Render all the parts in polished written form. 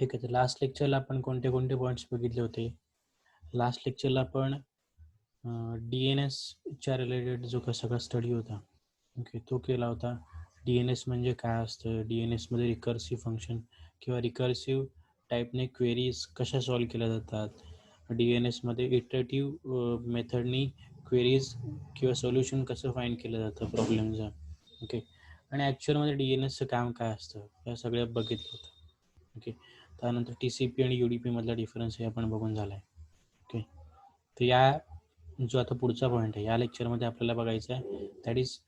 ठीक आहे. तर लास्ट लेक्चरला आपण कोणते कोणते पॉईंट्स बघितले होते? लास्ट लेक्चरला आपण डी-एन-एसच्या रिलेटेड जो का सगळा स्टडी होता, ओके, तो केला होता. डी-एन-एस म्हणजे काय असतं, डी-एन-एसमध्ये रिकर्सिव्ह फंक्शन किंवा रिकर्सिव्ह टाईपने क्वेरीज कशा सॉल्व्ह केल्या जातात, डी-एन-एसमध्ये इटरेटिव्ह मेथडनी क्वेरीज किंवा सोल्युशन कसं फाईंड केलं जातं प्रॉब्लेमचं, ओके, आणि ॲक्च्युअलमध्ये डी-एन-एसचं काम काय असतं, या सगळ्या बघितलं होतं. ओके, त्यानंतर TCP आणि UDP मधला डिफरन्स हे आपण बघून झाला आहे. ओके, तर या जो आता पुढचा पॉईंट आहे या लेक्चरमध्ये आपल्याला बघायचं आहे, दॅट इज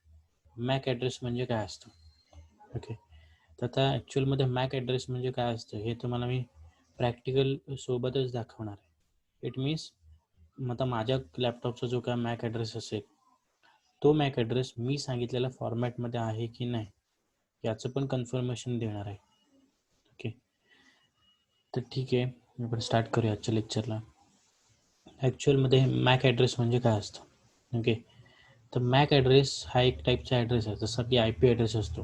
मॅक ॲड्रेस म्हणजे काय असतं. ओके, तर आता ॲक्च्युअलमध्ये मॅक ॲड्रेस म्हणजे काय असतं हे तुम्हाला मी प्रॅक्टिकल सोबतच दाखवणार आहे. इट मीन्स आता माझ्या लॅपटॉपचा जो काय मॅक ॲड्रेस असेल तो मॅक ॲड्रेस मी सांगितलेल्या फॉर्मॅटमध्ये आहे की नाही याचं पण कन्फर्मेशन देणार आहे. ओके, तर ठीक आहे, आपण स्टार्ट करूया आजच्या लेक्चरला. ॲक्च्युअलमध्ये मॅक ॲड्रेस म्हणजे काय असतं. ओके, तर मॅक ॲड्रेस हा एक टाईपचा ॲड्रेस आहे, जसा की IP ॲड्रेस असतो.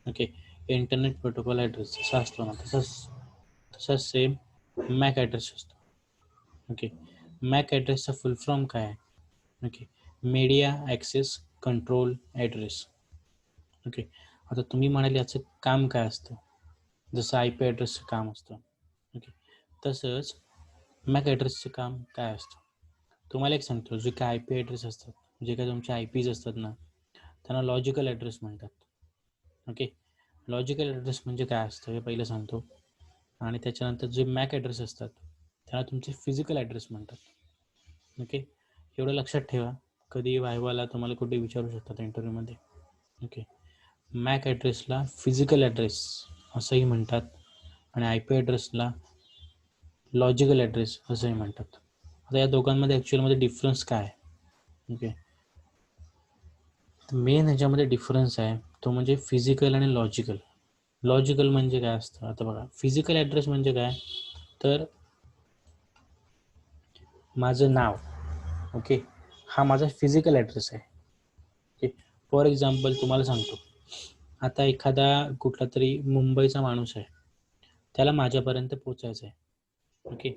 ओके, इंटरनेट प्रोटोकॉल ॲड्रेस जसा असतो ना तसाच सेम मॅक ॲड्रेस असतो. ओके, मॅक ॲड्रेसचा फुल फॉर्म काय आहे? Okay, media access control address. Okay, आता तुम्ही म्हणाल याचं काम काय असतं, जसं IP ॲड्रेसचं काम असतं. ओके, तसंच मॅक ॲड्रेसचं काम काय असतं तुम्हाला एक सांगतो. जे काय IP ॲड्रेस असतात, जे काही तुमचे IPs असतात ना, त्यांना लॉजिकल ॲड्रेस म्हणतात. ओके, लॉजिकल ॲड्रेस म्हणजे काय असतं हे पहिलं सांगतो, आणि त्याच्यानंतर जे मॅक ॲड्रेस असतात त्यांना तुमचे फिजिकल ॲड्रेस म्हणतात. ओके, एवढं लक्षात ठेवा, कधी वायवाला तुम्हाला कुठे विचारू शकतात इंटरव्ह्यूमध्ये. ओके, मॅक ॲड्रेसला फिजिकल ॲड्रेस असंही म्हणतात आणि IP ॲड्रेसला लॉजिकल ॲड्रेस असंही म्हणतात. आता या दोघांमध्ये ॲक्च्युअलमध्ये डिफरन्स काय आहे? ओके, मेन ह्याच्यामध्ये डिफरन्स आहे तो म्हणजे फिजिकल आणि लॉजिकल. लॉजिकल म्हणजे काय असतं, आता बघा, फिजिकल ॲड्रेस म्हणजे काय, तर माझं नाव, ओके, हा माझा फिजिकल ॲड्रेस आहे. ओके, फॉर एक्झाम्पल तुम्हाला सांगतो, आता एखादा कुठला तरी मुंबईचा माणूस आहे, त्याला माझ्यापर्यंत पोचायचं आहे. ओके,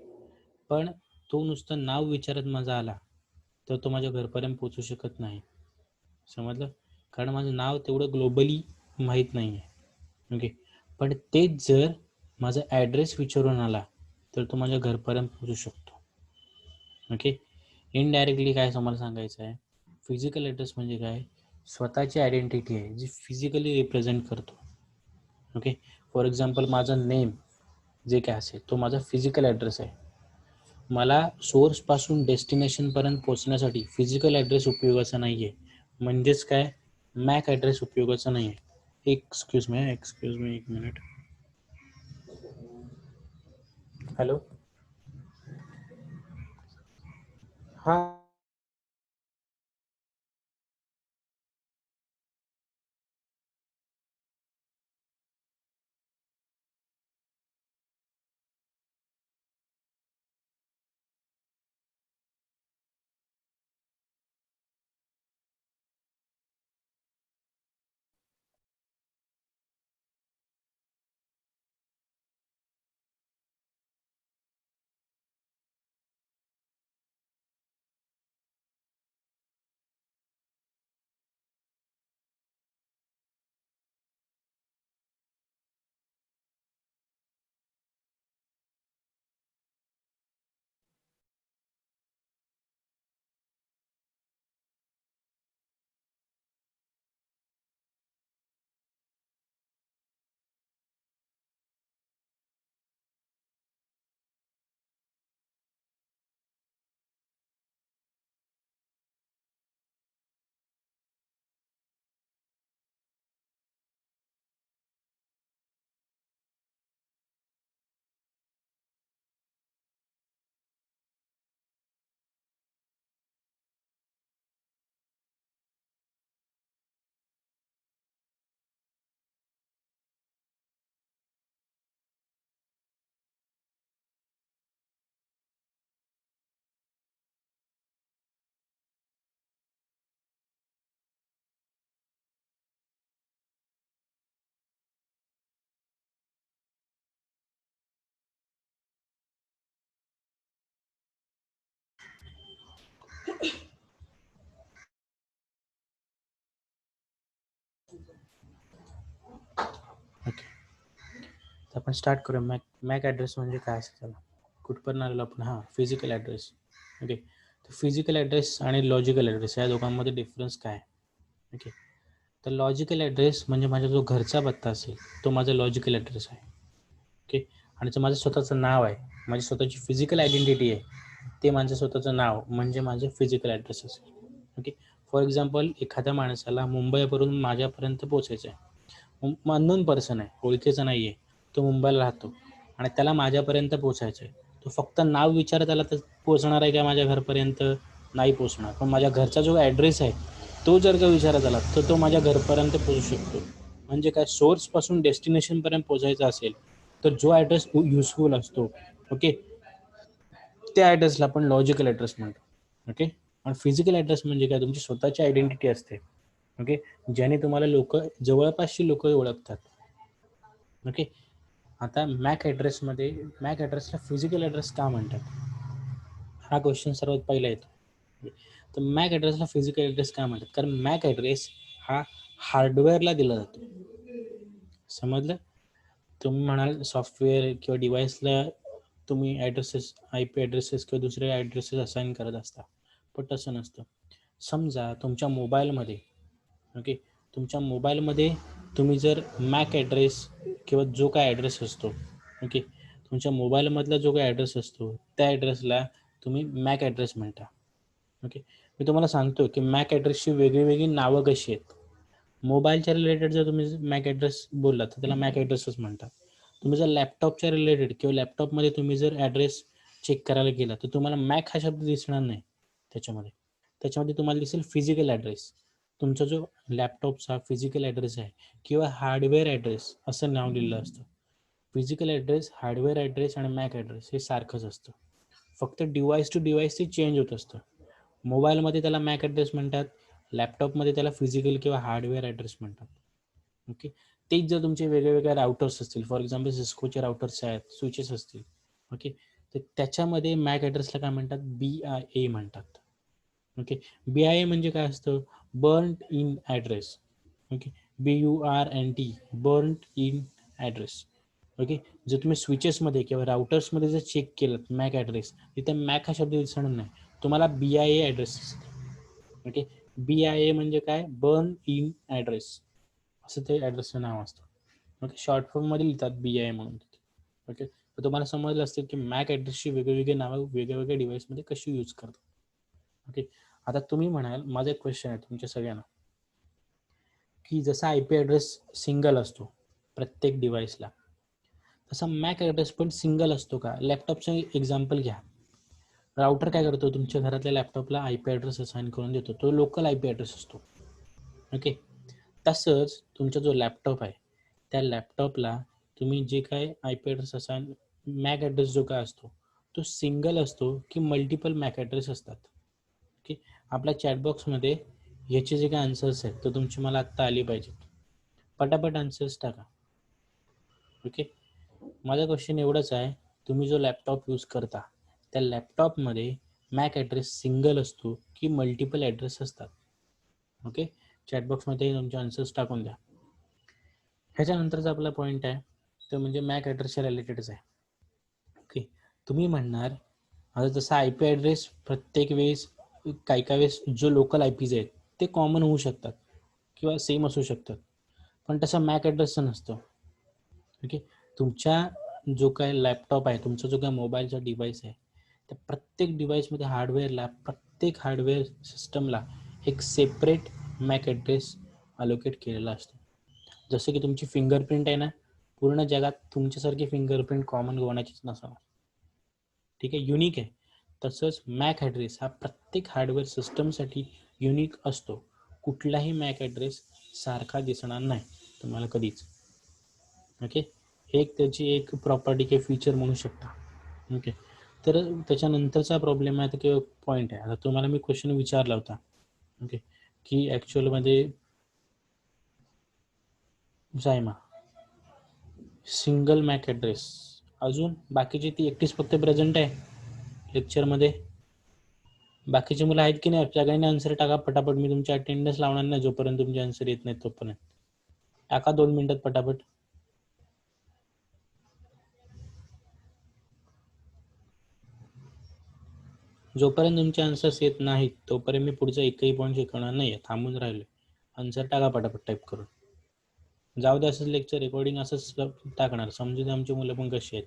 पण तो नुसतं नाव विचारत माझा आला तर तो माझ्या घरपर्यंत पोचू शकत नाही. समजलं, कारण माझं नाव तेवढं ग्लोबली माहीत नाही आहे. ओके, पण तेच जर माझा ॲड्रेस विचारून आला तर तो माझ्या घरपर्यंत पोचू शकतो. ओके, इनडायरेक्टली काय तुम्हाला सांगायचं आहे, फिजिकल ॲड्रेस म्हणजे काय, स्वतःची आयडेंटिटी आहे जी फिजिकली रिप्रेझेंट करतो. ओके, फॉर एक्झाम्पल माझं नेम जे काय असेल तो माझा फिजिकल ॲड्रेस आहे. मला सोर्सपासून डेस्टिनेशनपर्यंत पोहोचण्यासाठी फिजिकल ॲड्रेस उपयोगाचा नाही आहे, म्हणजेच काय, मॅक ॲड्रेस उपयोगाचा नाही आहे. एक्सक्यूज मी, एक मिनिट. हॅलो, हां. आपण स्टार्ट करूया. मॅक ॲड्रेस म्हणजे काय असतं त्याला, कुठपर्यंत आलेलो आपण. हां, फिजिकल ॲड्रेस. ओके, तर फिजिकल ॲड्रेस आणि लॉजिकल ॲड्रेस या दोघांमध्ये डिफरन्स काय आहे. ओके, तर लॉजिकल ॲड्रेस म्हणजे माझा जो घरचा पत्ता असेल तो माझा लॉजिकल ॲड्रेस आहे. ओके, आणि जो माझं स्वतःचं नाव आहे, माझी स्वतःची फिजिकल आयडेंटिटी आहे, ते माझं स्वतःचं नाव म्हणजे माझं फिजिकल ॲड्रेस असेल. ओके, फॉर एक्झाम्पल एखाद्या माणसाला मुंबईवरून माझ्यापर्यंत पोचायचं आहे. अननोन पर्सन आहे, ओळखीचा नाही आहे, तो मुंबईला राहतो आणि त्याला माझ्यापर्यंत पोचायचं आहे. तो फक्त नाव विचारत आला तर पोचणार आहे का माझ्या घरपर्यंत? नाही पोचणार. पण माझ्या घरचा जो ॲड्रेस आहे तो जर का विचारत आला तर तो माझ्या घरपर्यंत पोचू शकतो. म्हणजे काय, सोर्सपासून डेस्टिनेशनपर्यंत पोचायचं असेल तर जो ॲड्रेस युजफुल असतो, ओके, त्या ॲड्रेसला आपण लॉजिकल ॲड्रेस म्हणतो. ओके, आणि फिजिकल ॲड्रेस म्हणजे काय, तुमची स्वतःची आयडेंटिटी असते. ओके, ज्याने तुम्हाला लोक, जवळपासची लोक ओळखतात. ओके, आता मॅक ॲड्रेसला फिजिकल ॲड्रेस का म्हणतात, हा क्वेश्चन सर्वात पहिला येतो. तर मॅक ॲड्रेसला फिजिकल ॲड्रेस का म्हणतात, कारण मॅक ॲड्रेस हा हार्डवेअरला दिला जातो. समजलं? तुम्ही म्हणाल सॉफ्टवेअर किंवा डिव्हाइसला तुम्ही ॲड्रेसेस, IP ॲड्रेसेस किंवा दुसरे ॲड्रेसेस असाइन करत असता, पण तसं नसतं. समजा तुमच्या मोबाईलमध्ये, ओके, तुमच्या मोबाईलमध्ये तुम्ही जर मॅक ॲड्रेस किंवा जो काय ॲड्रेस असतो, ओके, तुमच्या मोबाईलमधला जो काय ॲड्रेस असतो त्या ॲड्रेसला तुम्ही मॅक ॲड्रेस म्हणता. ओके, मी तुम्हाला सांगतो की मॅक ॲड्रेसची वेगळी वेगळी नावं कशी आहेत. मोबाईलच्या रिलेटेड जर तुम्ही मॅक ॲड्रेस बोलला तर त्याला मॅक ॲड्रेसच म्हणतात. तुम्ही जर लॅपटॉपच्या रिलेटेड किंवा लॅपटॉपमध्ये तुम्ही जर ॲड्रेस चेक करायला गेला तर तुम्हाला मॅक हा शब्द दिसणार नाही त्याच्यामध्ये तुम्हाला दिसेल फिजिकल ॲड्रेस. तुमचा जो लॅपटॉपचा फिजिकल ॲड्रेस आहे किंवा हार्डवेअर ॲड्रेस असं नाव लिहिलं असतं. फिजिकल ॲड्रेस, हार्डवेअर ॲड्रेस आणि मॅक ॲड्रेस हे सारखंच असतं, फक्त डिव्हाइस टू डिव्हाइस ते चेंज होत असतं. मोबाईलमध्ये त्याला मॅक ॲड्रेस म्हणतात, लॅपटॉपमध्ये त्याला फिजिकल किंवा हार्डवेअर ॲड्रेस म्हणतात. ओके, तेच जर तुमचे वेगवेगळे राउटर्स असतील, फॉर एक्झाम्पल सिस्कोचे राउटर्स आहेत, स्विचेस असतील, ओके, तर त्याच्यामध्ये मॅक ॲड्रेसला काय म्हणतात, BIA म्हणतात. ओके, BIA म्हणजे काय असतं, burned in address. Okay, BURNT, burned in address. Okay, जर तुम्ही स्विचेसमध्ये किंवा राउटर्समध्ये जर चेक केलं मॅक ॲड्रेस, तिथे मॅक हा शब्द दिसणार नाही, तुम्हाला BIA ॲड्रेस. ओके, BIA म्हणजे काय, बर्न इन ॲड्रेस असं ते ॲड्रेसचं नाव असतं. ओके, शॉर्ट फॉर्ममध्ये लिहितात BIA म्हणून. ओके, तर तुम्हाला समजलं असेल की मॅक ॲड्रेसची वेगवेगळी नावं वेगवेगळ्या डिव्हाइसमध्ये कशी यूज करतात. ओके, आता तुम्ही म्हणाल, माझा एक क्वेश्चन आहे तुमच्या सगळ्यांना, की जसा IP ॲड्रेस सिंगल असतो प्रत्येक डिव्हाइसला, तसा मॅक ॲड्रेस पण सिंगल असतो का? लॅपटॉपचं एक्झाम्पल घ्या. राउटर काय करतो, तुमच्या घरातल्या लॅपटॉपला IP ॲड्रेस असाइन करून देतो, तो लोकल IP ॲड्रेस असतो. ओके, तसंच तुमचा जो लॅपटॉप आहे त्या लॅपटॉपला तुम्ही जे काय IP address assign, Mac address जो काय असतो तो सिंगल असतो की मल्टिपल मॅक ॲड्रेस असतात. ओके, आपल्या चॅटबॉक्समध्ये याचे जे काय आन्सर्स आहेत तर तुमची मला आत्ता आली पाहिजेत. पटापट आन्सर्स टाका. ओके, माझा क्वेश्चन एवढंच आहे, तुम्ही जो लॅपटॉप यूज करता त्या लॅपटॉपमध्ये मॅक ॲड्रेस सिंगल असतो की मल्टिपल ॲड्रेस असतात? ओके, चॅटबॉक्समध्ये तुमचे आन्सर्स टाकून द्या. ह्याच्यानंतरचा आपला पॉईंट आहे तो म्हणजे मॅक ॲड्रेसच्या रिलेटेडच आहे. ओके, तुम्ही म्हणणार आता जसा IP ॲड्रेस प्रत्येक वेळेस, काही वेळेस जो लोकल IPs आहेत ते कॉमन होऊ शकतात किंवा सेम असू शकतात, पण तसं मॅक ॲड्रेसचं नसतं. ओके, तुमच्या जो काय लॅपटॉप आहे, तुमचा जो काय मोबाईलचा डिव्हाइस आहे, त्या प्रत्येक डिव्हाइसमध्ये हार्डवेअरला, प्रत्येक हार्डवेअर सिस्टमला एक सेपरेट मॅक ॲड्रेस अलोकेट केलेला असतो. जसं की तुमची फिंगरप्रिंट आहे ना, पूर्ण जगात तुमच्यासारखी फिंगरप्रिंट कॉमन कोणाचीच नसणार. ठीक आहे, युनिक आहे. तसंच मॅक ॲड्रेस हा प्रत्येक हार्डवेअर सिस्टमसाठी युनिक असतो. कुठलाही मॅक ॲड्रेस सारखा दिसणार नाही तुम्हाला कधीच. ओके, एक त्याची एक प्रॉपर्टी किंवा फीचर म्हणू शकता. ओके, तर त्याच्यानंतरचा प्रॉब्लेम आहे किंवा पॉईंट आहे, आता तुम्हाला मी क्वेश्चन विचारला होता, ओके, की ॲक्च्युअलमध्ये जायमा सिंगल मॅक ॲड्रेस, अजून बाकीची ती एकटीच फक्त प्रेझेंट आहे लेक्चरमध्ये? बाकीची मुलं आहेत की नाही? सगळ्यांनी आन्सर टाका पटापट. मी तुमची अटेंडन्स लावणार नाही जोपर्यंत तुमचे आन्सर येत नाहीत तोपर्यंत. टाका 2 मिनिटात पटापट. जोपर्यंत तुमचे आन्सर्स येत नाहीत तोपर्यंत मी पुढचा एकही पॉईंट शिकवणार नाही, थांबून राहिले. आन्सर टाका पटापट टाईप करून. जाऊ दे असंच लेक्चर रेकॉर्डिंग असंच टाकणार, समजू दे आमची मुलं पण कशी आहेत.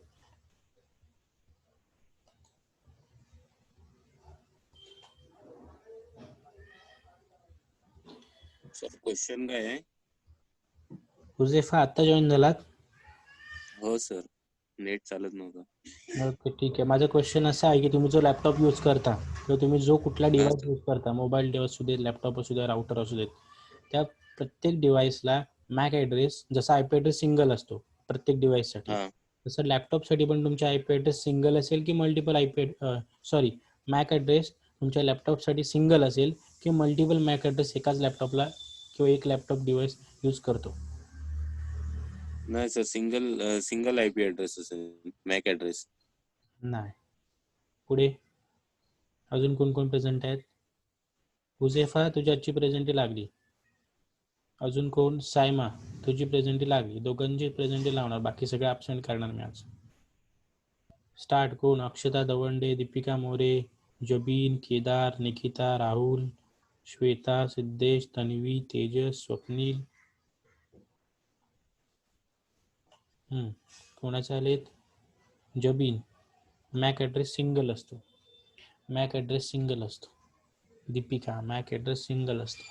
सर क्वेश्चन काय आहे? हुजेफा आता जॉईन झालात? हो सर, नेट चालत नव्हतं. ओके ठीक आहे. माझा क्वेश्चन असा आहे की तुम्ही जो लॅपटॉप यूज करता किंवा तुम्ही जो कुठला हा डिव्हाइस सर. यूज करता, मोबाईल डिव्हाइस असू दे, लॅपटॉप असू दे, राउटर असू देत, त्या प्रत्येक डिव्हाइसला मॅक ॲड्रेस, जसा आय पी ॲड्रेस सिंगल असतो प्रत्येक डिव्हाइससाठी, हा तसं लॅपटॉपसाठी पण तुमच्या आय पी ॲड्रेस सिंगल असेल की मल्टिपल मॅक ॲड्रेस तुमच्या लॅपटॉपसाठी सिंगल असेल की मल्टिपल मॅक ॲड्रेस एकाच लॅपटॉपला किंवा एक लॅपटॉप डिव्हाइस यूज करतो? नाही sir, single I P address असेल, मॅक ॲड्रेस. नाही. पुढे अजून कोण कोण प्रेझेंट आहेत? हुजेफा तुझी आजची प्रेझेंटी लागली. अजून कोण? सायमा तुझी प्रेझेंटी लागली. दोघांची प्रेझेंटी लावणार, बाकी सगळे ॲबसेंट करणार मी आज. स्टार्ट. कोण? अक्षता दवंडे, दीपिका मोरे, जबीन, केदार, निकिता, राहुल, श्वेता, सिद्धेश, तन्वी, तेजस, स्वप्नील. कोणाचे आलेत? जबीन. मॅक ॲड्रेस सिंगल असतो. मॅक ॲड्रेस सिंगल असतो. दीपिका मॅक ॲड्रेस सिंगल असतो.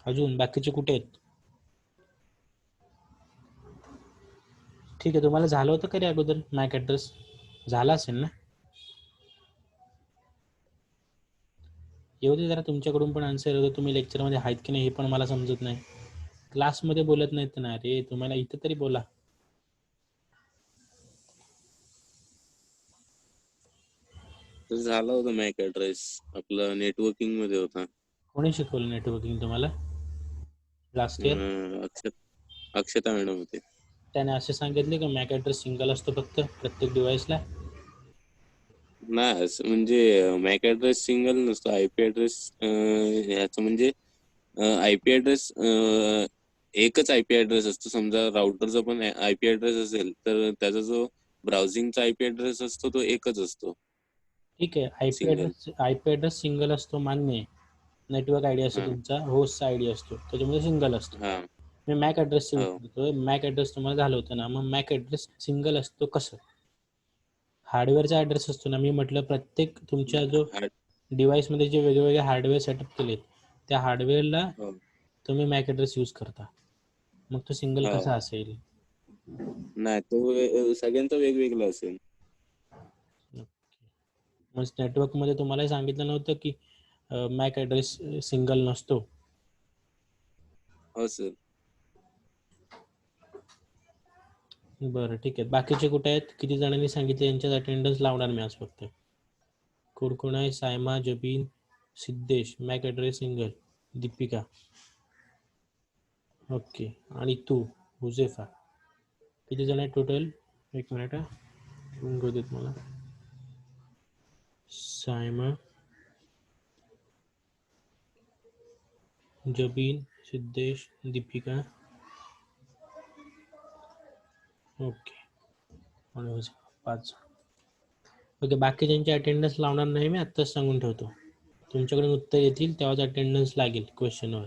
अजून बाकीचे कुठे आहेत? ठीक आहे, तुम्हाला झालं होतं का रे अगोदर मॅक ॲड्रेस? झाला असेल ना? येऊ दे जरा तुमच्याकडून पण आन्सर येऊ दे. तुम्ही लेक्चरमध्ये आहेत की नाही हे पण मला समजत नाही. क्लासमध्ये बोलत नाहीत ना रे, तुम्हाला इथं तरी बोला. तर झाला होता मॅक ॲड्रेस, आपलं नेटवर्किंग मध्ये होता. कोणी शिकवलं नेटवर्किंग तुम्हाला लास्ट इयर? अक्षता मॅडम होते. त्याने असे सांगितले का मॅक ॲड्रेस सिंगल असतो फक्त प्रत्येक डिव्हाइसला? नाही, म्हणजे मॅक ॲड्रेस सिंगल नसतो. आयपी ॲड्रेस ह्याचं म्हणजे आयपी ॲड्रेस एकच आयपी ॲड्रेस असतो. समजा राउटरचा पण आयपी ॲड्रेस असेल तर त्याचा जो ब्राउझिंगचा आयपी ॲड्रेस असतो तो एकच असतो. ठीक आहे, सिंगल. आयपी ॲड्रेस सिंगल असतो मान्य आहे. नेटवर्क आयडी असतो हा तुमचा, होस्टचा आयडी असतो, त्याच्यामध्ये सिंगल असतो. हा मी मॅक ॲड्रेसची हो विचारतोय. मॅक ॲड्रेस तुम्हाला झालं होतं ना, मग मॅक ॲड्रेस सिंगल असतो कसं? हार्डवेअरचा ॲड्रेस असतो ना. मी म्हटलं प्रत्येक तुमच्या जो डिव्हाइसमध्ये जे वेगवेगळे हार्डवेअर सेटअप केलेत त्या हार्डवेअरला हो तुम्ही मॅक ॲड्रेस यूज करता, मग तो सिंगल हो कसा असेल? नाही, तो सगळ्यांचा वेगवेगळा असेल. मग नेटवर्कमध्ये तुम्हाला सांगितलं नव्हतं की मॅक ॲड्रेस सिंगल नसतो? हो सर. बरं ठीक आहे. बाकीचे कुठे आहेत? किती जणांनी सांगितले? यांच्यात अटेंडन्स लावणार मी आज फक्त. कोण कोण आहे? Saima, Jabeen, Siddhesh Mac address single, Deepika okay, आणि तू हुजेफा. किती जण आहेत टोटल? एक मिनिट घेऊ देत मला. सायमा, जबीन, सिद्धेश, दीपिका ओके, आणि हुजेफा 5. ओके, बाकीच्यांची अटेंडन्स लावणार नाही मी, आत्ताच सांगून ठेवतो. तुमच्याकडून उत्तर येतील तेव्हाच अटेंडन्स लागेल क्वेश्चनवर,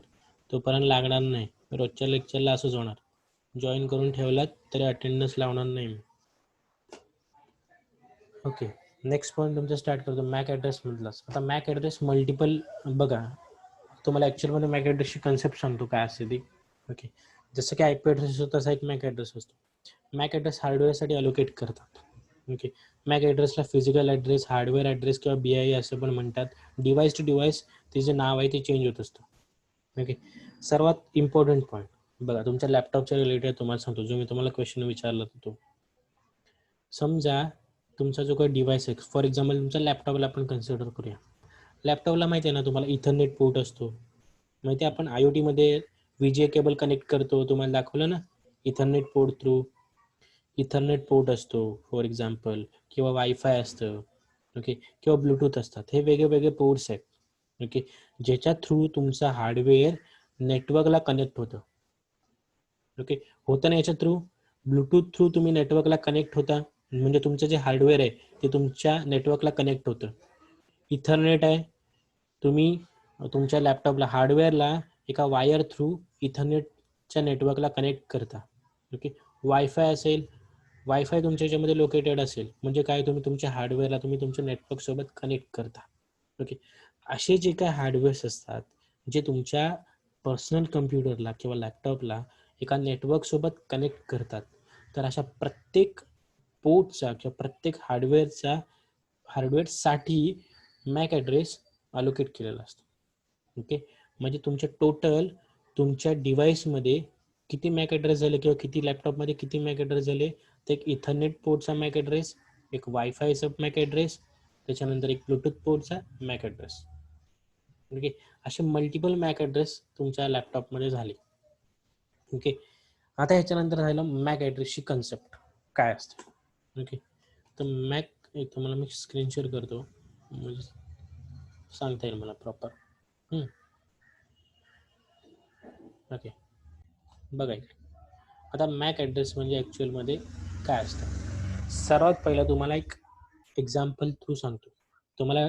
तोपर्यंत लागणार नाही. रोजच्या लेक्चरला असंच होणार. जॉईन करून ठेवलात तरी अटेंडन्स लावणार नाही मी. ओके, नेक्स्ट पॉईंट तुमचा स्टार्ट करतो. मॅक ॲड्रेस म्हटलास. आता मॅक ॲड्रेस मल्टिपल बघा, तुम्हाला ॲक्च्युअलमध्ये मॅक ॲड्रेसची कन्सेप्ट सांगतो काय असते ती. ओके, जसं की आय पी ॲड्रेस असतो तसा एक मॅक ॲड्रेस असतो. मॅक ॲड्रेस हार्डवेअरसाठी अलोकेट करतात. ओके, मॅक ॲड्रेसला फिजिकल ॲड्रेस, हार्डवेअर ॲड्रेस किंवा BIA असं पण म्हणतात. डिव्हाइस टू डिव्हाइस तिचे नाव आहे ते चेंज होत असतं. ओके, सर्वात इम्पॉर्टंट पॉईंट बघा, तुमच्या लॅपटॉपच्या रिलेटेड तुम्हाला सांगतो, जो मी तुम्हाला क्वेश्चन विचारला तो. समजा तुमचा जो काही डिव्हाइस आहे, फॉर एक्झाम्पल तुमच्या लॅपटॉपला आपण कन्सिडर करूया. लॅपटॉपला माहिती आहे ना तुम्हाला इथरनेट पोर्ट असतो. माहिती आहे, आपण IoT मध्ये VGA केबल कनेक्ट करतो, तुम्हाला दाखवलं ना, Ethernet port through. Ethernet port असतो फॉर एक्झाम्पल, किंवा वायफाय असतं. ओके, किंवा ब्लूटूथ असतात. हे वेगळे पोर्ट्स आहेत. ओके, ज्याच्या थ्रू तुमचं हार्डवेअर नेटवर्कला कनेक्ट होतं. ओके, होतं ना याच्या थ्रू, ब्लूटूथ थ्रू तुम्ही नेटवर्कला कनेक्ट होता, म्हणजे तुमचं जे हार्डवेअर आहे ते तुमच्या नेटवर्कला कनेक्ट होतं. इथरनेट आहे, तुम्ही तुमच्या लॅपटॉपला हार्डवेअरला एका वायर थ्रू इथरनेटच्या नेटवर्कला कनेक्ट करता. ओके. वायफाय असेल, वायफाय तुमच्या याच्यामध्ये लोकेटेड असेल म्हणजे काय, तुम्ही तुमच्या हार्डवेअरला तुम्ही तुमच्या नेटवर्क सोबत कनेक्ट करता. ओके. असे जे काय हार्डवेअर्स असतात जे तुमच्या पर्सनल कम्प्युटरला किंवा लॅपटॉपला एका नेटवर्क सोबत कनेक्ट करतात, तर अशा प्रत्येक पोर्टचा किंवा प्रत्येक हार्डवेअरसाठी मॅक ॲड्रेस अलोकेट केलेला असतो. ओके. म्हणजे तुमच्या टोटल तुमच्या डिव्हाइसमध्ये किती मॅक ॲड्रेस झाले किंवा किती लॅपटॉपमध्ये किती मॅक ॲड्रेस झाले, तर एक इथरनेट पोर्टचा मॅक ॲड्रेस, एक वायफायचा मॅक ॲड्रेस, त्याच्यानंतर एक ब्लूटूथ पोर्टचा मॅक ॲड्रेस. ओके. असे मल्टिपल मॅक ॲड्रेस तुमच्या लॅपटॉपमध्ये झाले. ओके. आता ह्याच्यानंतर राहिलं मॅक ॲड्रेसची कन्सेप्ट काय असते. ओके. तर मॅक एक तुम्हाला मी स्क्रीन शेअर करतो म्हणजे सांगता येईल मला प्रॉपर. ओके. बघा इकडे. आता मॅक ॲड्रेस म्हणजे ॲक्च्युअलमध्ये काय असतं. सर्वात पहिलं तुम्हाला एक एक्झाम्पल थ्रू सांगतो. तुम्हाला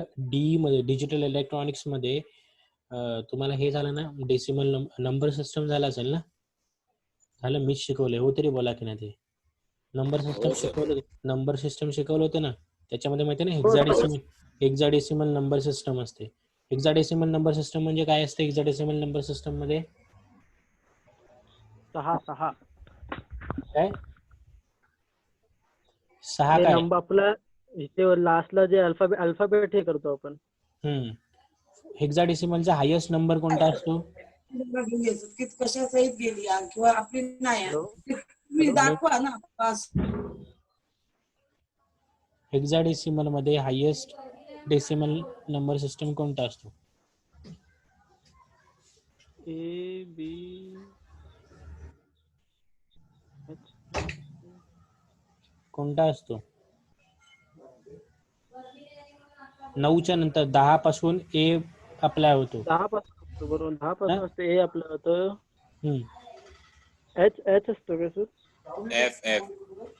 मध्ये डिजिटल इलेक्ट्रॉनिक्समध्ये तुम्हाला हे झालं ना, डेसिमल नंबर सिस्टम झालं असेल ना. झालं, मीच शिकवलंय हो, तरी बोला की नाही. ते नंबर सिस्टम शिकवलं, नंबर सिस्टम शिकवलं होतं ना, त्याच्यामध्ये माहिती आहे ना हेक्साडेसिमल नंबर सिस्टम असते. हेक्साडेसिमल नंबर सिस्टम म्हणजे काय असते. हेक्साडेसिमल नंबर सिस्टम मध्ये 6 काय 6 काय नंबर आपला इथे लास्टला जे अल्फाबेट हे करतो आपण. हेक्साडेसिमलचा हायेस्ट नंबर कोणता असतो. कशासहित गेली किंवा आपली नाही तुम्ही दाखवा ना. हेक्साडेसिमल मध्ये हायेस्ट डेसिमल नंबर सिस्टम कोणता असतो. A B H कोणता असतो. 9च्या नंतर 10 पासून ए अप्लाय होतो. 10 पासून असतो बरोबर. 10 पासून असते ए आपलं होतं. एच असतो का सर.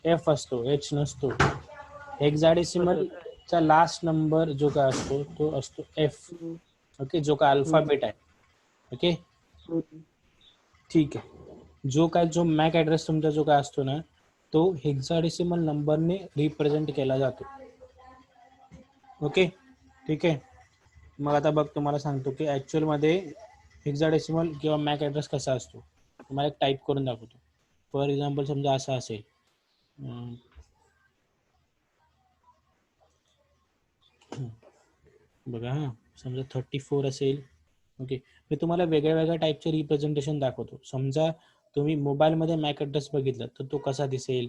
एफ असतो, एच नसतो. हेक्साडेसिमल चा लास्ट नंबर जो काय असतो तो असतो एफ. ओके. जो काय अल्फाबेट आहे. ओके. ठीक आहे. जो मॅक ॲड्रेस तुमचा जो काय असतो ना, तो हेक्साडेसिमल नंबरने रिप्रेझेंट केला जातो. ओके. ठीक आहे. मग आता बघ, तुम्हाला सांगतो की ॲक्च्युअलमध्ये हेक्साडेसिमल किंवा मॅक ॲड्रेस कसा असतो. तुम्हाला एक टाईप करून दाखवतो. फॉर एक्झाम्पल समजा असं असेल, बघा हां, समजा 34 असेल. ओके. मी तुम्हाला वेगळ्या वेगळ्या टाईपचे रिप्रेझेंटेशन दाखवतो. समजा तुम्ही मोबाईलमध्ये मॅक ॲड्रेस बघितला तर तो कसा दिसेल.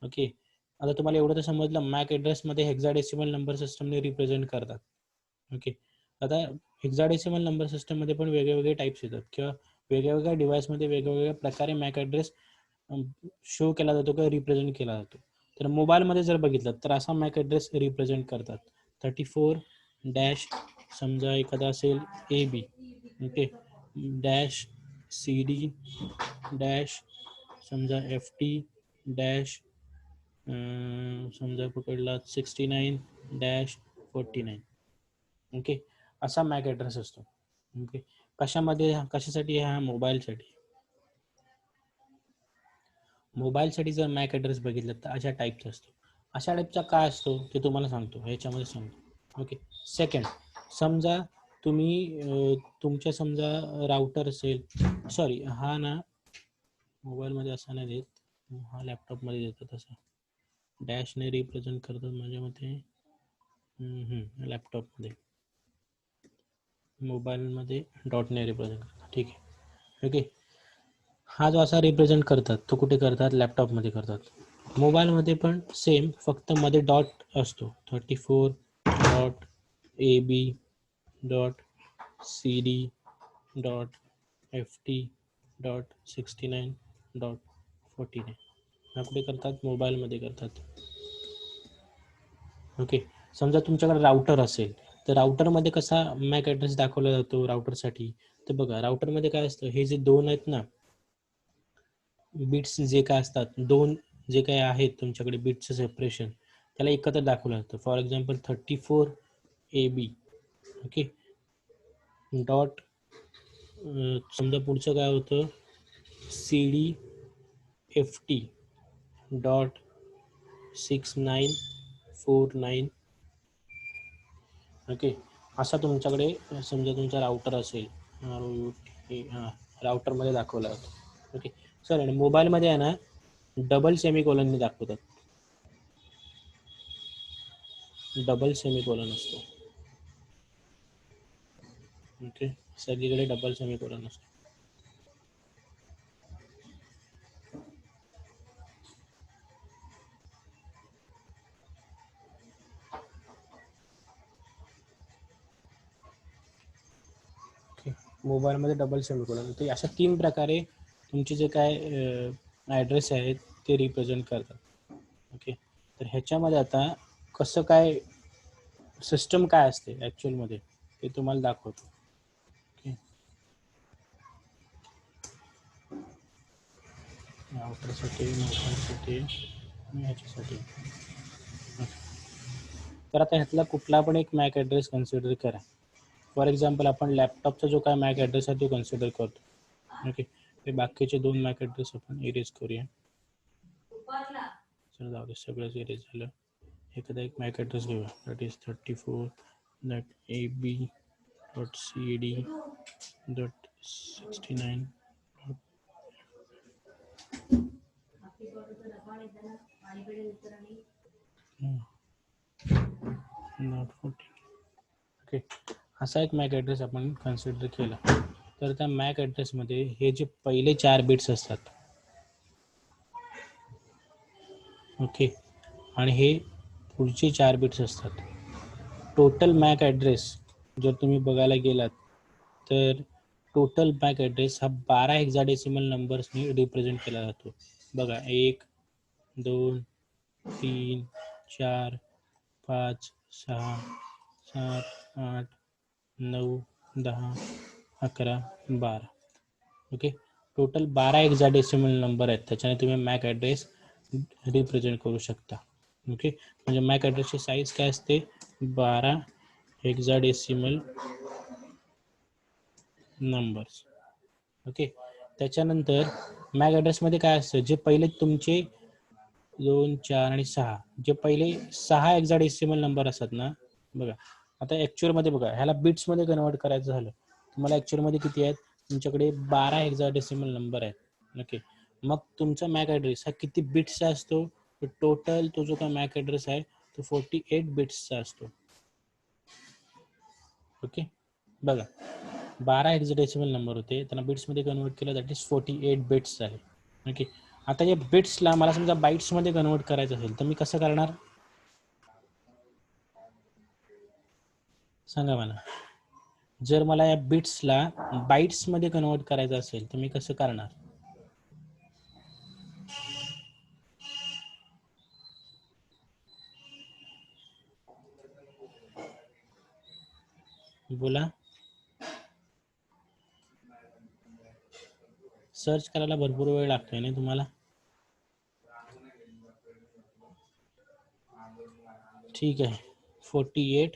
ओके. आता तुम्हाला एवढं तर समजलं, मॅक ॲड्रेसमध्ये हेक्साडेसिमल नंबर सिस्टमने रिप्रेझेंट करतात. ओके. आता हेक्साडेसिमल नंबर सिस्टममध्ये पण वेगवेगळे टाईप्स येतात किंवा वेगवेगळ्या डिव्हाइसमध्ये वेगवेगळ्या प्रकारे मॅक ॲड्रेस शो केला जातो किंवा रिप्रेझेंट केला जातो. तर मोबाईलमध्ये जर बघितलं तर असा मॅक ॲड्रेस रिप्रेझेंट करतात. 34 डॅश समजा एखादा असेल A B. Okay. Dash C D dash समजा एफ टी डॅश समजा पकडला 69 डॅश 49. ओके. असा मॅक ॲड्रेस असतो. ओके. कशासाठी. हा मोबाईलसाठी जर मॅक ॲड्रेस बघितलं तर अशा टाईपचा असतो. अशा टाईपचा काय असतो ते तुम्हाला सांगतो, ह्याच्यामध्ये सांगतो. ओके. सेकंड, समजा तुम्ही तुमच्या समजा राउटर असेल, सॉरी हा ना मोबाईलमध्ये असा नाही देत, हा लॅपटॉपमध्ये देतात. असा डॅशने रिप्रेझेंट करतात माझ्या मते लॅपटॉपमध्ये. मोबाईलमध्ये डॉटने रिप्रेझेंट करतात. ठीक आहे. ओके. हा जो असा रिप्रेझेंट करतात तो कुठे करतात, लॅपटॉपमध्ये करतात. मोबाईलमध्ये पण सेम, फक्त मध्ये डॉट असतो. 34 dot A B dot C D dot F T dot 69 dot 49. हा कुठे करतात, मोबाईलमध्ये करतात. ओके. समजा तुमच्याकडे राउटर असेल तर राउटरमध्ये कसा मॅक ॲड्रेस दाखवला जातो राउटरसाठी. तर बघा, राउटरमध्ये काय असतं, हे जे दोन आहेत ना बिट्स, जे काय असतात, दोन जे काय आहेत तुमच्याकडे बिट्सचं सेपरेशन, त्याला एकत्र दाखवलं जातं. For example 34 A B okay. Dot समजा पुढचं काय होतं, CDFT डॉट 6949. ओके. असा तुमच्याकडे समजा तुमचा राउटर असेल, राउटरमध्ये दाखवला जातो. Okay sir. आणि मोबाईलमध्ये आहे ना डबल सेमिकोलनने दाखवतात, डबल सेमिकोलन असतो. ओके. सगळीकडे डबल सेमिकोलन असतो. मोबाईलमध्ये डबल सेमिकोलन. तर अशा 3 प्रकारे तुमचे जे काय ॲड्रेस आहेत ते रिप्रेझेंट करतात. ओके. तर ह्याच्यामध्ये आता कसं काय सिस्टम काय असते ॲक्च्युअलमध्ये ते तुम्हाला दाखवतो. ओके. राउटरसाठी, मोबाईलसाठी आणि ह्याच्यासाठी. तर आता ह्यातला कुठला पण एक मॅक ॲड्रेस कन्सिडर करा. फॉर एक्झाम्पल आपण लॅपटॉपचा जो काय मॅक ॲड्रेस आहे तो कन्सिडर करतो. ओके. ते बाकीचे 2 मॅक ॲड्रेस आपण इरेज करूया. चला जाऊ दे, सगळंच इरेज झालं. एखादा एक मॅक ॲड्रेस घेऊया, दॅट इज 34.ab.cd.69. ओके. असा एक मॅक ॲड्रेस आपण कन्सिडर केला. तर त्या मॅक ॲड्रेसमध्ये हे जे पहिले 4 बिट्स असतात, ओके, आणि हे पुढचे 4 बिट्स असतात. टोटल मॅक ॲड्रेस जर तुम्ही बघायला गेलात तर टोटल मॅक ॲड्रेस हा 12 हेक्साडेसिमल नंबर्सनी रिप्रेझेंट केला जातो. बघा, 1 2 3 4 5 6 7 8 9 10 11 12. ओके. टोटल 12 हेक्साडेसिमल नंबर आहेत, त्याच्याने तुम्ही मॅक ॲड्रेस रिप्रेझेंट करू शकता. ओके. म्हणजे मॅक ॲड्रेसची साईज काय असते, 12 हेक्साडेसिमल नंबर्स. ओके. त्याच्यानंतर मॅक ॲड्रेसमध्ये काय असतं, जे पहिले तुमचे 2 4 आणि 6 जे पहिले 6 हेक्साडेसिमल नंबर असतात ना, बघा आता ॲक्च्युअलमध्ये बघा, ह्याला बिट्समध्ये कन्वर्ट करायचं झालं तुम्हाला ॲक्च्युअलमध्ये किती आहेत, तुमच्याकडे 12 हेक्साडेसिमल नंबर आहेत. ओके. मग तुमचा मॅक ॲड्रेस हा किती बिट्सचा असतो, टोटल तो जो काय मॅक ॲड्रेस आहे तो 48 बिट्सचा असतो. ओके. बघा, 12 हेक्साडेसिमल नंबर होते, त्यांना बिट्समध्ये कन्वर्ट केलं, दॅट इज 48 बिट्स आहे. ओके. आता या बिट्सला मला समजा बाईट्समध्ये कन्वर्ट करायचं असेल तर मी कसं करणार, सांगा मला. जर मला या बिट्सला बाईट्समध्ये कन्वर्ट करायचं असेल तर मी कसं करणार, बोला. सर्च करायला भरपूर वेळ लागतोय ना तुम्हाला. ठीक आहे. 48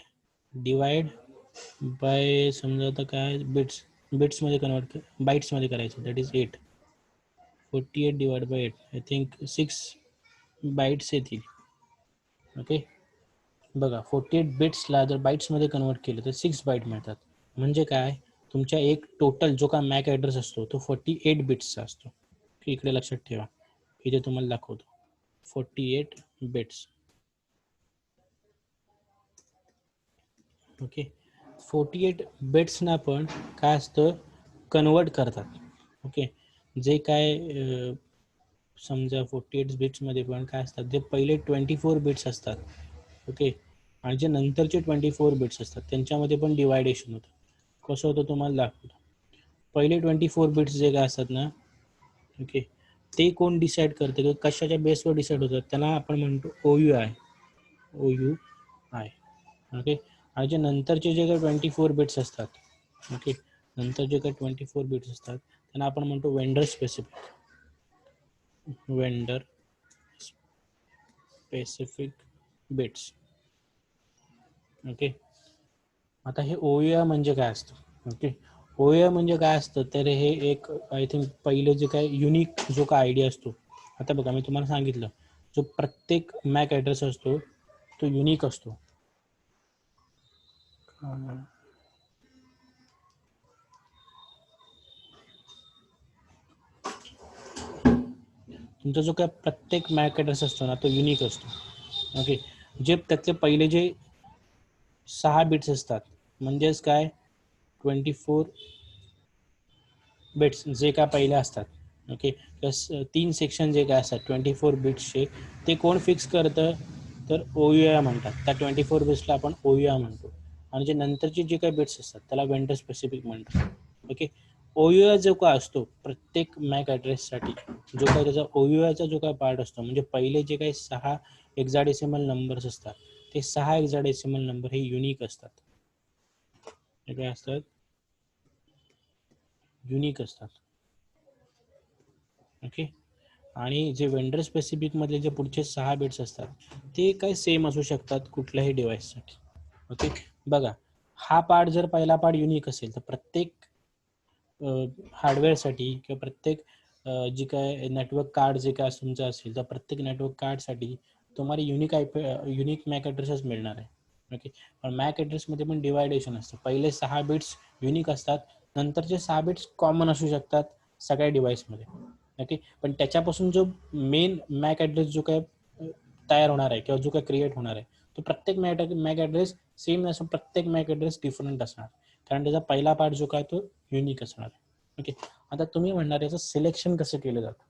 डिवाइड बाय समजा आता काय बिट्समध्ये कन्वर्ट, बाईट्समध्ये करायचं, that is 8. 48 divide by 8, I think 6 bytes येतील. ओके. बघा, 48 बिट्सला जर बाईट्समध्ये कन्वर्ट केलं तर 6 बाईट मिळतात. म्हणजे काय, तुमच्या एक टोटल जो का मॅक ॲड्रेस असतो तो 48 बिट्सचा असतो. इकडे लक्षात ठेवा, इथे तुम्हाला दाखवतो 48 बिट्स. ओके. 48 बिट्सना पण काय असतं, कन्वर्ट करतात. ओके. जे काय समजा 48 बिट्समध्ये पण काय असतात, जे पहिले 24 बिट्स असतात, ओके, आणि जे नंतरचे 24 बिट्स असतात त्यांच्यामध्ये पण डिवायडेशन होतं. कसं होतं तुम्हाला दाखवतो. पहिले 24 बिट्स जे काय असतात ना, ओके, ते कोण डिसाईड करते, की कशाच्या बेसवर डिसाईड होतात, त्यांना आपण म्हणतो OUI. ओके. आणि जे नंतरचे जे काही 24 बिट्स असतात, ओके, नंतर जे काही 24 बिट्स असतात त्यांना आपण म्हणतो वेंडर स्पेसिफिक बिट्स. ओके. आता हे OUI म्हणजे काय असतं? ओके, OUI म्हणजे काय असतं, तर हे एक आय थिंक पहिलं जे काय युनिक जो काय आयडिया असतो. आता बघा मी तुम्हाला सांगितलं, जो प्रत्येक मॅक ॲड्रेस असतो तो युनिक असतो. तुमचा जो काय प्रत्येक मॅक ॲड्रेस असतो ना तो युनिक असतो. ओके, जे त्यातले पहिले जे 6 बिट्स असतात म्हणजेच काय 24 बिट्स जे काय पहिले असतात. ओके, प्लस 3 सेक्शन जे काय असतात 24 बिट्सचे, ते कोण फिक्स करतं, तर OUI म्हणतात. त्या 24 बिट्सला आपण OUI म्हणतो. आणि जे नंतरचे जे काही बिट्स असतात त्याला वेंडर स्पेसिफिक म्हणतात. ओके, OUI जो काय असतो प्रत्येक मॅक ॲड्रेससाठी, जो काय त्याचा OUIचा जो काय पार्ट असतो, म्हणजे पहिले जे काही 6 हेक्साडेसिमल नंबर्स असतात ते 6 हेक्साडेसिमल नंबर हे युनिक असतात. हे काय असतात, युनिक असतात. ओके, आणि जे वेंडर स्पेसिफिक मधले जे पुढचे 6 बिट्स असतात ते काय सेम असू शकतात कुठल्याही डिव्हाइससाठी. ओके, बघा हा पार्ट जर पहिला पार्ट युनिक असेल तर प्रत्येक हार्डवेअरसाठी किंवा प्रत्येक जी काय नेटवर्क कार्ड जे काय तुमचं असेल तर प्रत्येक नेटवर्क कार्डसाठी तुम्हाला युनिक मॅक ॲड्रेसच मिळणार आहे. ओके, पण मॅक ॲड्रेसमध्ये पण डिवायडेशन असतं. पहिले 6 बिट्स युनिक असतात, नंतरचे 6 बिट्स कॉमन असू शकतात सगळ्या डिव्हाइसमध्ये. ओके, पण त्याच्यापासून जो मेन मॅक ॲड्रेस जो काय तयार होणार आहे किंवा जो काय क्रिएट होणार आहे तो प्रत्येक मॅक ॲड्रेस सेम नसून प्रत्येक मॅक ॲड्रेस डिफरंट असणार, कारण त्याचा पहिला पार्ट जो काय तो युनिक असणार. ओके, आता तुम्ही म्हणणार याचं सिलेक्शन कसं केलं जातं.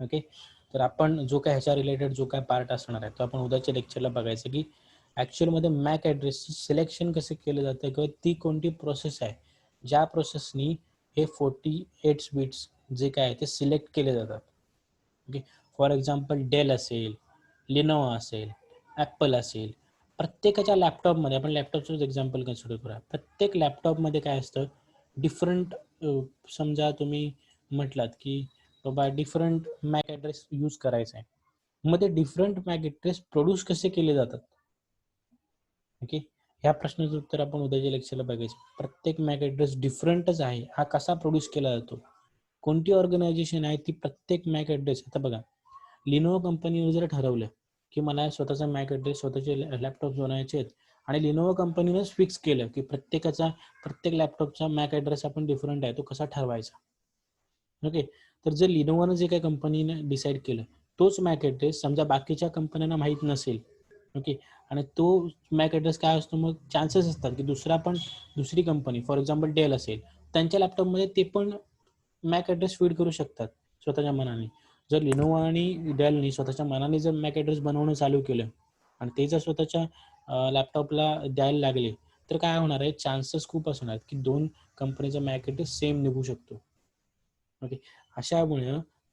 ओके, तर आपण जो काय ह्याच्या रिलेटेड जो काय पार्ट असणार आहे तो आपण उद्याच्या लेक्चरला बघायचं की ॲक्च्युअलमध्ये मॅक ॲड्रेसचं सिलेक्शन कसं केलं जातं किंवा ती कोणती प्रोसेस आहे ज्या प्रोसेसनी हे 48 बिट्स जे काय आहे ते सिलेक्ट केले जातात. ओके, फॉर एक्झाम्पल डेल असेल, लिनोवा असेल, ॲपल असेल, प्रत्येकाच्या लॅपटॉपमध्ये आपण लॅपटॉपचंच एक्झाम्पल कन्सिडर करूया. प्रत्येक लॅपटॉपमध्ये काय असतं, डिफरंट समजा तुम्ही म्हटलात की बाबा डिफरंट मॅक ॲड्रेस यूज करायचा आहे, मग ते डिफरंट मॅक ॲड्रेस प्रोड्यूस कसे केले जातात. ओके, ह्या प्रश्नाचं उत्तर आपण उद्याच्या लेक्चरला बघायचं. प्रत्येक मॅक ॲड्रेस डिफरंटच आहे, हा कसा प्रोड्यूस केला जातो, कोणती ऑर्गनायझेशन आहे ती प्रत्येक मॅक ॲड्रेस. आता बघा लिनोवा कंपनीने जर ठरवलं की मला स्वतःचा मॅक ॲड्रेस स्वतःचे लॅपटॉप बनवायचे आहेत आणि लिनोवा कंपनीनंच फिक्स केलं की प्रत्येक लॅपटॉपचा मॅक ॲड्रेस आपण डिफरंट आहे, तो कसा ठरवायचा. ओके, तर जर लिनोवानं जे काही कंपनीने डिसाईड केलं तोच मॅक ॲड्रेस समजा बाकीच्या कंपन्यांना माहीत नसेल, ओके, आणि तो मॅक ॲड्रेस काय असतो, मग चान्सेस असतात की दुसरी कंपनी फॉर एक्झाम्पल डेल असेल त्यांच्या लॅपटॉपमध्ये ते पण मॅक ॲड्रेस फीड करू शकतात स्वतःच्या मनाने. जर लिनोवा आणि डेलनी स्वतःच्या मनाने जर मॅक ॲड्रेस बनवणं चालू केलं आणि ते जर स्वतःच्या लॅपटॉपला द्यायला लागले तर काय होणार आहे, चान्सेस खूप असणार की 2 कंपनीचा मॅक ॲड्रेस सेम निघू शकतो. ओके,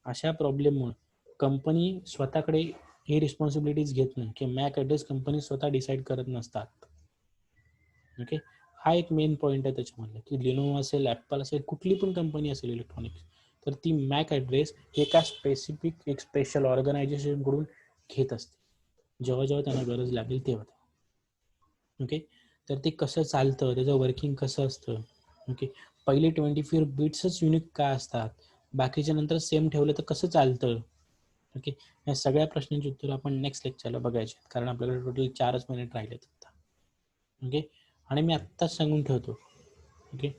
अशा प्रॉब्लेममुळे कंपनी स्वतःकडे ही रिस्पॉन्सिबिलिटीज घेत नाही की मॅक ॲड्रेस कंपनी स्वतः डिसाईड करत नसतात. ओके, हा एक मेन पॉईंट आहे त्याच्यामधला की लिनोवा असेल, ॲपल असेल, कुठली पण कंपनी असेल इलेक्ट्रॉनिक्स, तर ती मॅक ॲड्रेस एका स्पेसिफिक एक स्पेशल ऑर्गनायझेशनकडून घेत असते जेव्हा जेव्हा त्यांना गरज लागेल तेव्हा. ओके, तर ते कसं चालतं, त्याचं वर्किंग कसं असतं. ओके, पहिले 24 बिट्सच युनिक का असतात, बाकीच्या नंतर सेम ठेवलं तर कसं चालतं. ओके, या सगळ्या प्रश्नांची उत्तर आपण नेक्स्ट लेक्चरला बघायचे, कारण आपल्याकडे टोटल 4च मिनिट राहिलेत आता. ओके, आणि मी आत्ताच सांगून ठेवतो. ओके,